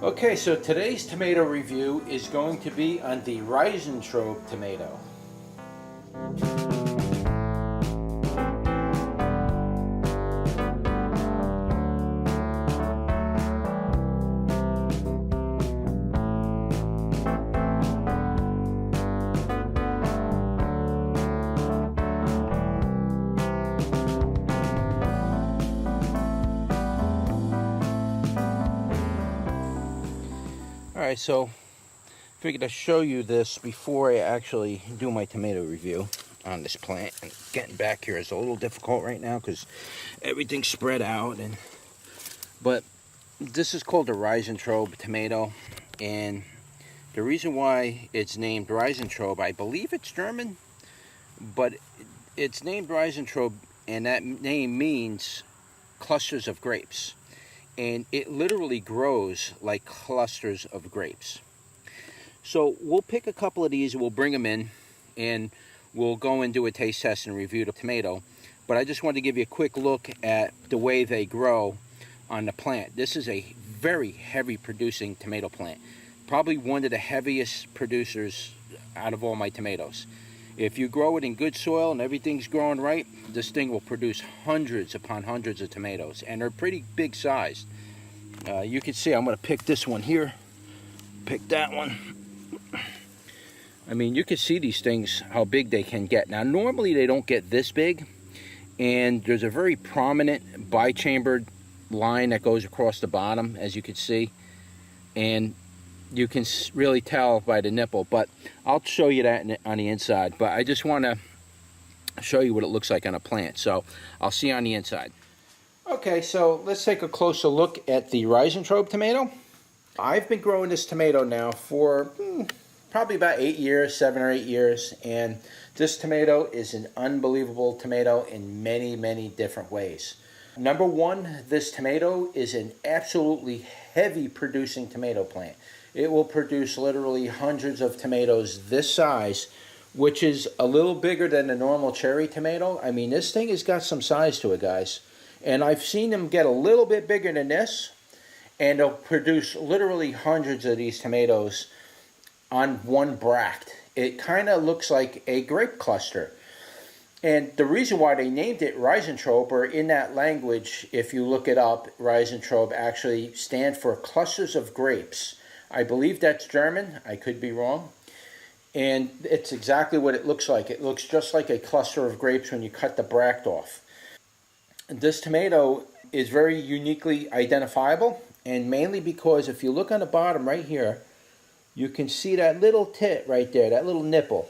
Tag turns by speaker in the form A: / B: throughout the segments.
A: Okay, so today's tomato review is going to be on the RIESENTRAUBE tomato. Alright, so figured I'd show you this before I actually do my tomato review on this plant. And getting back here is a little difficult right now because everything's spread out. But this is called the RIESENTRAUBE tomato, and the reason why it's named RIESENTRAUBE, I believe it's German, but it's named RIESENTRAUBE, and that name means clusters of grapes. And it literally grows like clusters of grapes. So we'll pick a couple of these, we'll bring them in, and we'll go and do a taste test and review the tomato. But I just wanted to give you a quick look at the way they grow on the plant. This is a very heavy producing tomato plant. Probably one of the heaviest producers out of all my tomatoes. If you grow it in good soil and everything's growing right, this thing will produce hundreds upon hundreds of tomatoes, and they're pretty big sized. You can see I'm going to pick this one here, pick that one. I mean, you can see these things, how big they can get. Now, normally they don't get this big, and there's a very prominent bichambered line that goes across the bottom, as you can see, and you can really tell by the nipple, but I'll show you that on the inside. But I just want to show you what it looks like on a plant, so I'll see you on the inside. Okay, so let's take a closer look at the RIESENTRAUBE tomato. I've been growing this tomato now for probably about 8 years, 7 or 8 years, and this tomato is an unbelievable tomato in many, many different ways. Number one, this tomato is an absolutely heavy producing tomato plant. It will produce literally hundreds of tomatoes this size, which is a little bigger than a normal cherry tomato. I mean, this thing has got some size to it, guys. And I've seen them get a little bit bigger than this, and they'll produce literally hundreds of these tomatoes on one bract. It kind of looks like a grape cluster. And the reason why they named it RIESENTRAUBE, or in that language, if you look it up, RIESENTRAUBE actually stands for clusters of grapes. I believe that's German. I could be wrong. And it's exactly what it looks like. It looks just like a cluster of grapes when you cut the bract off. This tomato is very uniquely identifiable, and mainly because if you look on the bottom right here, you can see that little tit right there, that little nipple.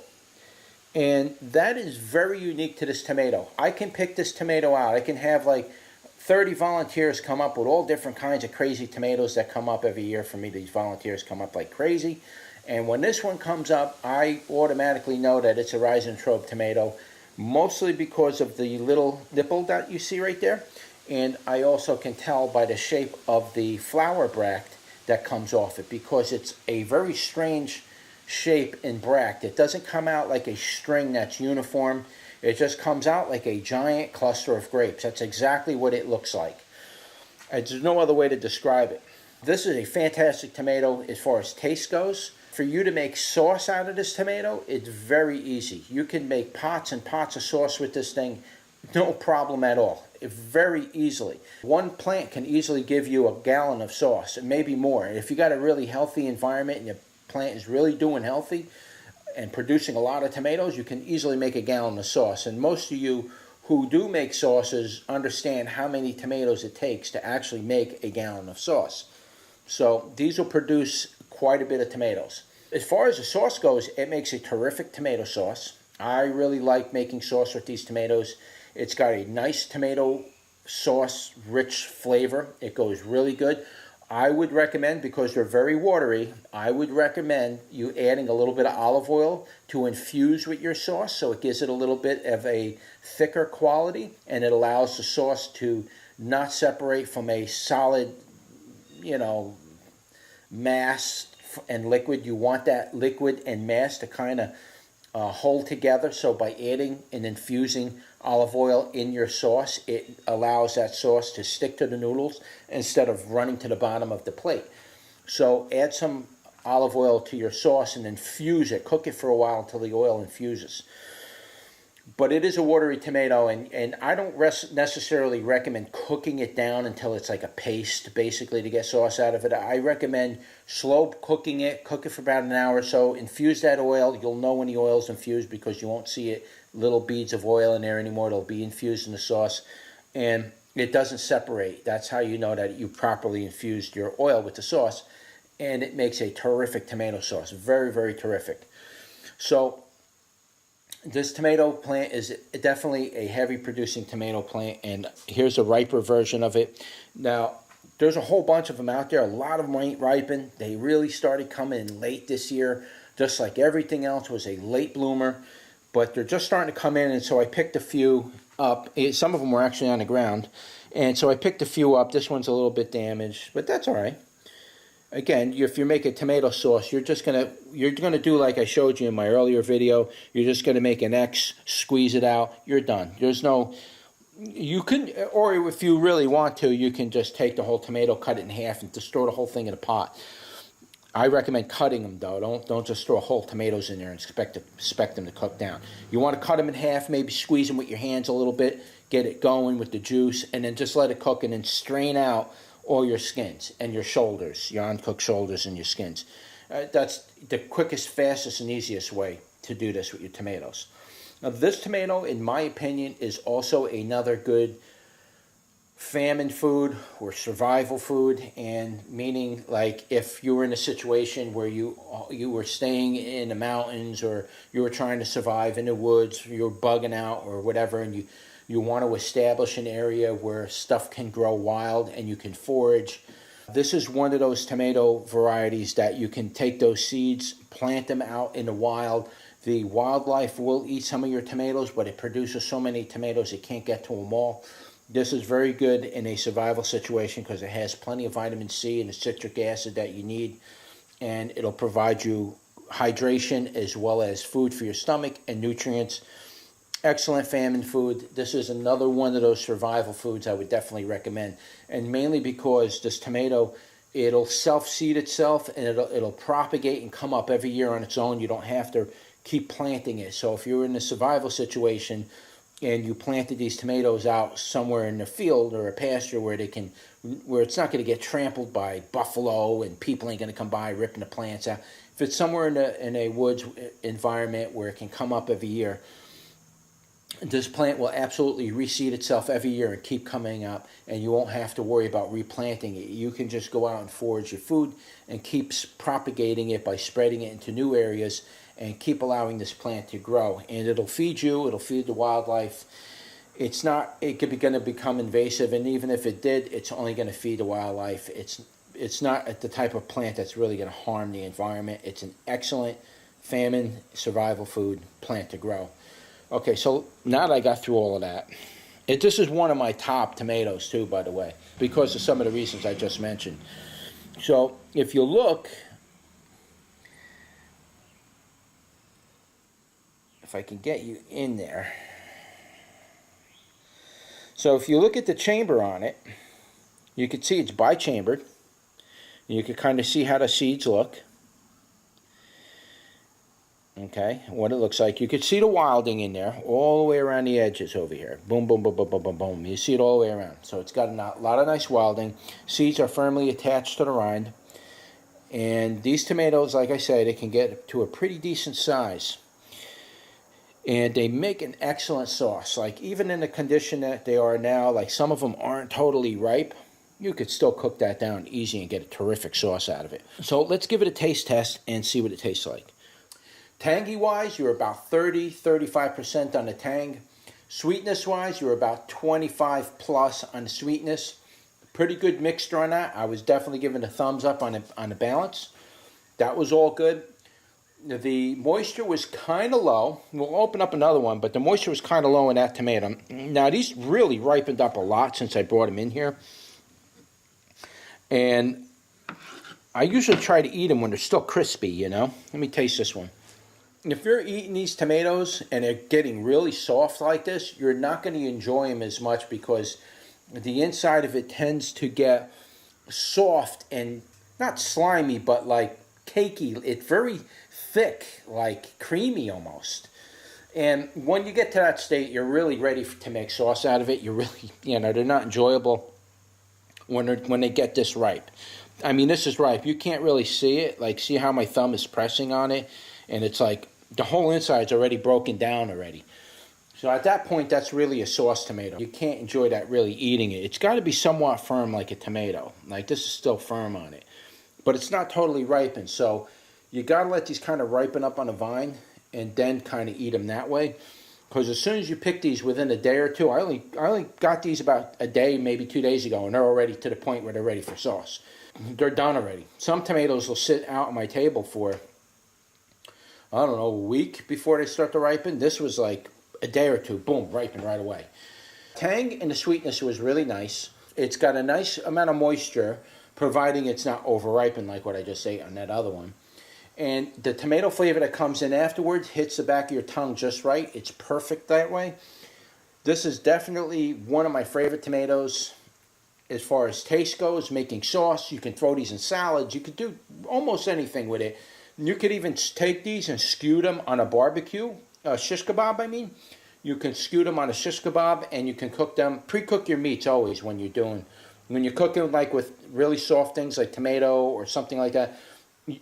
A: And that is very unique to this tomato. I can pick this tomato out. I can have like 30 volunteers come up with all different kinds of crazy tomatoes that come up every year for me. These volunteers come up like crazy. And when this one comes up, I automatically know that it's a RIESENTRAUBE tomato, mostly because of the little nipple that you see right there. And I also can tell by the shape of the flower bract that comes off it, because it's a very strange shape in bract. It doesn't come out like a string that's uniform. It just comes out like a giant cluster of grapes. That's exactly what it looks like. There's no other way to describe it. This is a fantastic tomato as far as taste goes. For you to make sauce out of this tomato, it's very easy. You can make pots and pots of sauce with this thing, no problem at all. Very easily. One plant can easily give you a gallon of sauce, and maybe more. If you got a really healthy environment and your plant is really doing healthy and producing a lot of tomatoes, you can easily make a gallon of sauce. And most of you who do make sauces understand how many tomatoes it takes to actually make a gallon of sauce. So these will produce quite a bit of tomatoes. As far as the sauce goes, it makes a terrific tomato sauce. I really like making sauce with these tomatoes. It's got a nice tomato sauce, rich flavor. It goes really good. I would recommend, because they're very watery, I would recommend you adding a little bit of olive oil to infuse with your sauce, so it gives it a little bit of a thicker quality, and it allows the sauce to not separate from a solid, mass and liquid. You want that liquid and mass to kind of hold together. So by adding and infusing olive oil in your sauce, it allows that sauce to stick to the noodles instead of running to the bottom of the plate. So add some olive oil to your sauce and infuse it. Cook it for a while until the oil infuses. But it is a watery tomato, and I don't necessarily recommend cooking it down until it's like a paste, basically, to get sauce out of it. I recommend slow cooking it. Cook it for about an hour or so. Infuse that oil. You'll know when the oil's infused because you won't see it, little beads of oil in there anymore. It'll be infused in the sauce, and it doesn't separate. That's how you know that you properly infused your oil with the sauce, and it makes a terrific tomato sauce. Very, very terrific. So this tomato plant is definitely a heavy producing tomato plant, and here's a riper version of it. Now, there's a whole bunch of them out there. A lot of them ain't ripened. They really started coming in late this year, just like everything else was a late bloomer, but they're just starting to come in, and so I picked a few up. Some of them were actually on the ground, and so I picked a few up. This one's a little bit damaged, but that's all right. Again, if you make a tomato sauce, you're gonna do like I showed you in my earlier video. You're just gonna make an X, squeeze it out, you're done. There's no, you can, or if you really want to, you can just take the whole tomato, cut it in half, and just throw the whole thing in a pot. I recommend cutting them though. Don't just throw whole tomatoes in there and expect them to cook down. You want to cut them in half, maybe squeeze them with your hands a little bit, get it going with the juice, and then just let it cook, and then strain out all your skins and your shoulders, your uncooked shoulders and your skins. That's the quickest, fastest, and easiest way to do this with your tomatoes. Now, this tomato, in my opinion, is also another good famine food or survival food, and meaning like if you were in a situation where you were staying in the mountains, or you were trying to survive in the woods, you were bugging out or whatever, and you want to establish an area where stuff can grow wild and you can forage. This is one of those tomato varieties that you can take those seeds, plant them out in the wild. The wildlife will eat some of your tomatoes, but it produces so many tomatoes it can't get to them all. This is very good in a survival situation because it has plenty of vitamin C and the citric acid that you need, and it'll provide you hydration as well as food for your stomach and nutrients. Excellent famine food. This is another one of those survival foods I would definitely recommend, and mainly because this tomato, it'll self-seed itself, and it'll propagate and come up every year on its own. You don't have to keep planting it. So if you're in a survival situation and you planted these tomatoes out somewhere in the field or a pasture where it's not going to get trampled by buffalo and people ain't going to come by ripping the plants out. If it's somewhere in a woods environment where it can come up every year, this plant will absolutely reseed itself every year and keep coming up, and you won't have to worry about replanting it. You can just go out and forage your food and keep propagating it by spreading it into new areas and keep allowing this plant to grow. And it'll feed you, it'll feed the wildlife. It could be going to become invasive, and even if it did, it's only going to feed the wildlife. It's not the type of plant that's really going to harm the environment. It's an excellent famine survival food plant to grow. Okay, so now that I got through all of that, this is one of my top tomatoes too, by the way, because of some of the reasons I just mentioned. So if you look, if I can get you in there. So if you look at the chamber on it, you can see it's bichambered. You can kind of see how the seeds look. Okay, what it looks like. You can see the wilding in there all the way around the edges over here. Boom, boom, boom, boom, boom, boom, boom. You see it all the way around. So it's got a lot of nice wilding. Seeds are firmly attached to the rind. And these tomatoes, like I said, they can get to a pretty decent size. And they make an excellent sauce. Like even in the condition that they are now, like some of them aren't totally ripe, you could still cook that down easy and get a terrific sauce out of it. So let's give it a taste test and see what it tastes like. Tangy-wise, you're about 30-35% on the tang. Sweetness-wise, you're about 25 plus on the sweetness. Pretty good mixture on that. I was definitely giving a thumbs up on the balance. That was all good. The moisture was kind of low. We'll open up another one, but the moisture was kind of low in that tomato. Now, these really ripened up a lot since I brought them in here. And I usually try to eat them when they're still crispy, you know. Let me taste this one. If you're eating these tomatoes and they're getting really soft like this, you're not going to enjoy them as much because the inside of it tends to get soft and
B: not slimy, but like cakey. It's very thick, like creamy almost. And when you get to that state, you're really ready to make sauce out of it. You're really, they're not enjoyable when they get this ripe. I mean, this is ripe. You can't really see it. Like, see how my thumb is pressing on it? And it's like the whole inside's already broken down already. So at that point, that's really a sauce tomato. You can't enjoy that really eating it. It's got to be somewhat firm like a tomato. Like, this is still firm on it. But it's not totally ripened. So you got to let these kind of ripen up on a vine and then kind of eat them that way. Because as soon as you pick these within a day or two, I only got these about a day, maybe 2 days ago, and they're already to the point where they're ready for sauce. They're done already. Some tomatoes will sit out on my table for, I don't know, a week before they start to ripen. This was like a day or two, boom, ripen right away. Tang and the sweetness was really nice. It's got a nice amount of moisture, providing it's not over-ripened like what I just ate on that other one. And the tomato flavor that comes in afterwards hits the back of your tongue just right. It's perfect that way. This is definitely one of my favorite tomatoes as far as taste goes. Making sauce, you can throw these in salads. You could do almost anything with it. You could even take these and skew them on a barbecue, shish kebab, I mean. You can skew them on a shish kebab, and you can cook them. Pre-cook your meats always when you're cooking like with really soft things like tomato or something like that,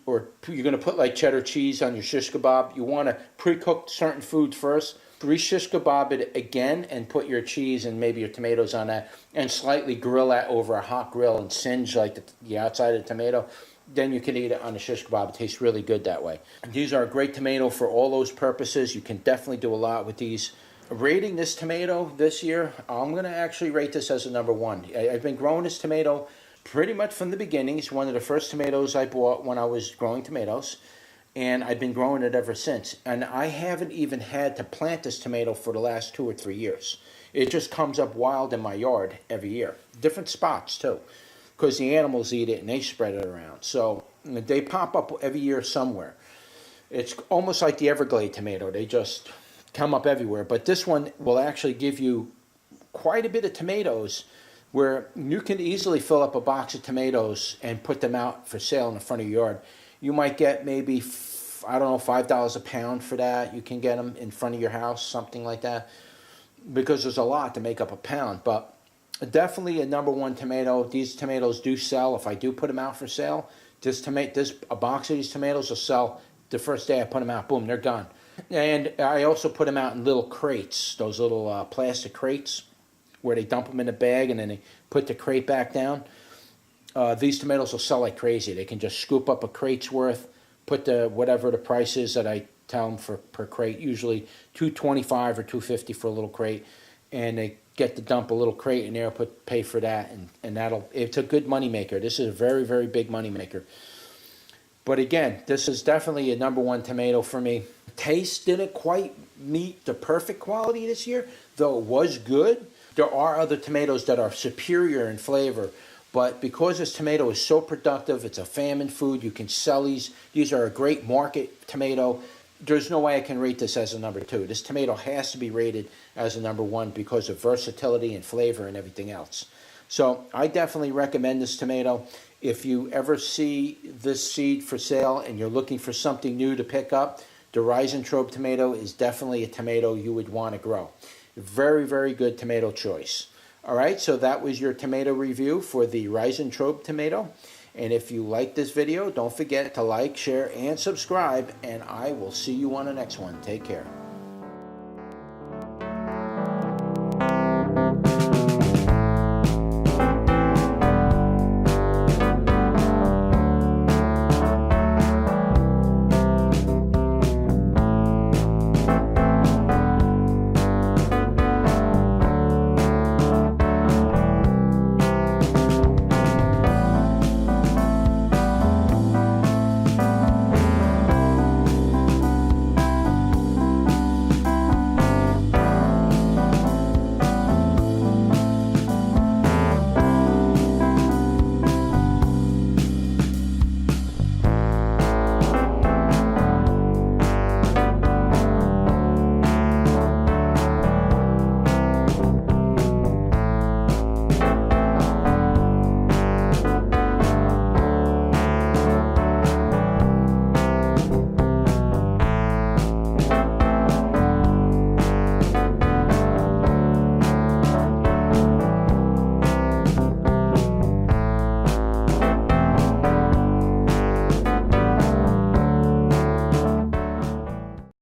B: or you're going to put like cheddar cheese on your shish kebab. You want to pre-cook certain foods first. Re-shish kebab it again and put your cheese and maybe your tomatoes on that and slightly grill that over a hot grill and singe like the outside of the tomato. Then you can eat it on a shish kebab. It tastes really good that way. These are a great tomato for all those purposes. You can definitely do a lot with these. Rating this tomato this year, I'm going to actually rate this as a number 1. I've been growing this tomato pretty much from the beginning. It's one of the first tomatoes I bought when I was growing tomatoes, and I've been growing it ever since. And I haven't even had to plant this tomato for the last 2 or 3 years. It just comes up wild in my yard every year. Different spots too, because the animals eat it and they spread it around. So they pop up every year somewhere. It's almost like the Everglade tomato. They just come up everywhere. But this one will actually give you quite a bit of tomatoes, where you can easily fill up a box of tomatoes and put them out for sale in the front of your yard. You might get maybe, I don't know, $5 a pound for that. You can get them in front of your house, something like that, because there's a lot to make up a pound. But definitely a number 1 tomato. These tomatoes do sell. If I do put them out for sale, a box of these tomatoes will sell the first day I put them out. Boom, they're gone. And I also put them out in little crates, those little plastic crates, where they dump them in a bag and then they put the crate back down. These tomatoes will sell like crazy. They can just scoop up a crate's worth, put whatever the price is that I tell them for per crate, usually $2.25 or $2.50 for a little crate, and they get to dump a little crate in there, pay for that, and it's a good money maker. This is a very, very big money maker. But again, this is definitely a number 1 tomato for me. Taste didn't quite meet the perfect quality this year, though it was good. There are other tomatoes that are superior in flavor, but because this tomato is so productive, it's a famine food, you can sell these. These are a great market tomato. There's no way I can rate this as a number 2. This tomato has to be rated as a number 1 because of versatility and flavor and everything else. So I definitely recommend this tomato. If you ever see this seed for sale and you're looking for something new to pick up, the RIESENTRAUBE tomato is definitely a tomato you would want to grow. Very, very good tomato choice. All right, so that was your tomato review for the RIESENTRAUBE tomato. And if you like this video, don't forget to like, share, and subscribe, and I will see you on the next one. Take care.